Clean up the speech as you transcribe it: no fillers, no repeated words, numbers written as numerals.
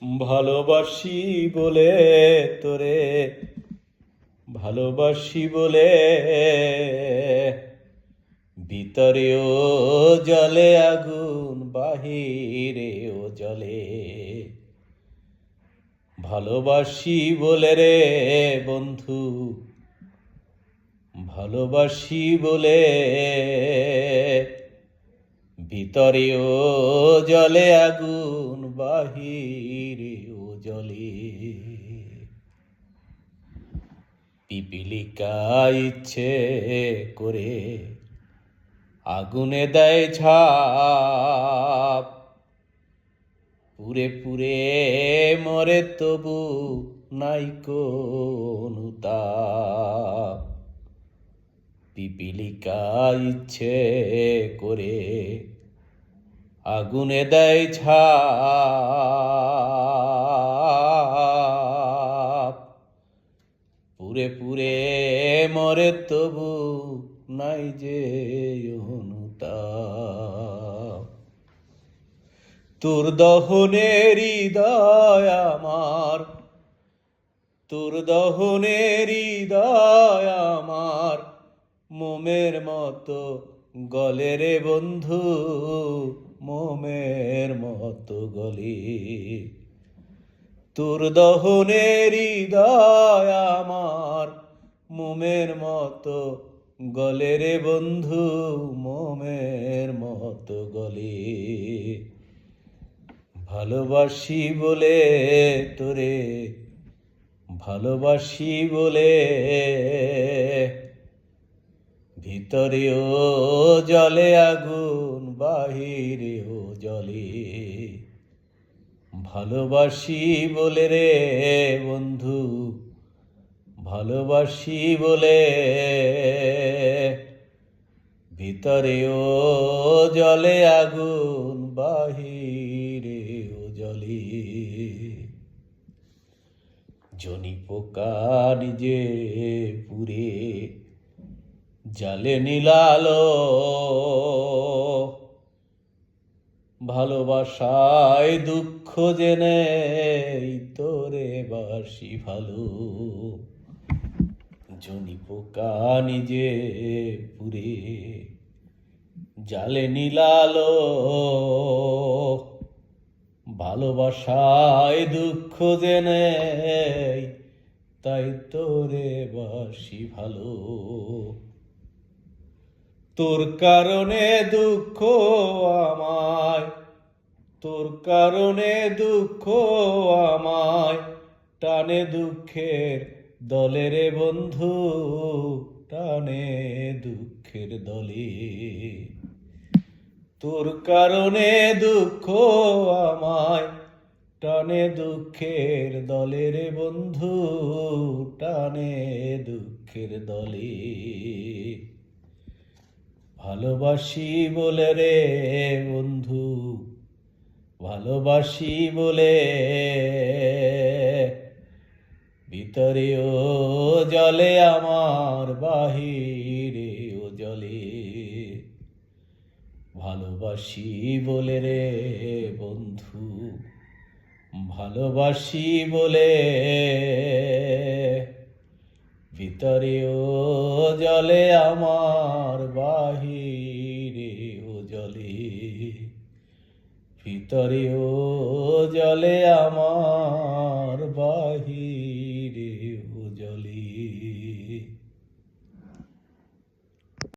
ভালোবাসি বলে তোরে, ভালোবাসি বলে ভিতরেও জলে আগুন, বাহিরেও জলে। ভালোবাসি বলে রে বন্ধু, ভালোবাসি বলে ভিতরেও জলে আগুন, বাহিরেও জলে। পিপিলিকা ইচ্ছে করে আগুনে দেয় ঝাঁপ, পুরে পুরে মরে তবু নাই কোনো তাপ। পিপিলিকা ইচ্ছে করে আগুনে দেয় ঝাঁপ, পুরে পুরে মরে তবু নাই যে অনুতাপ। তোর দহনে হৃদয় আমার, তোর দহনে হৃদয় আমার মোমের মতো গলে রে বন্ধু, মোমের মতো গলে। তোর দহনে হৃদয় আমার মোমের মতো গলে রে বন্ধু, মোমের মতো গলে। ভালোবাসি বলে তোরে, ভালোবাসি বলে ভিতরেও জলে আগুন, বাহিরেও জলে। ভালোবাসি বলে রে বন্ধু, ভালোবাসি বলে ভিতরেও জলে আগুন, বাহিরেও জলে। জনি পোকা নিজে পুরে জালে নিলালো, ভালোবাসায় দুঃখ জেনে তোরে বাসি ভালো। জনি পোকা নিজে পুরে জালে নিলালো, ভালোবাসায় দুঃখ জেনে তাই তোরে বাসি ভালো। তোর কারণে দুঃখ আমায়, তোর কারণে দুঃখ আমায় টানে দুঃখের দলে রে বন্ধু, টানে দুঃখের দলে। তোর কারণে দুঃখ আমায় টানে দুঃখের দলে রে বন্ধু, টানে দুঃখের দলে। ভালোবাসি বলে রে বন্ধু, ভালোবাসি বলে ভিতরেও জলে আমার, বাহিরেও জলে। ভালোবাসি বলে রে বন্ধু, ভালোবাসি বলে ভিতরেও জলে আমার, বাহিরেও জলে। ভিতরেও জলে আমার, বাহিরে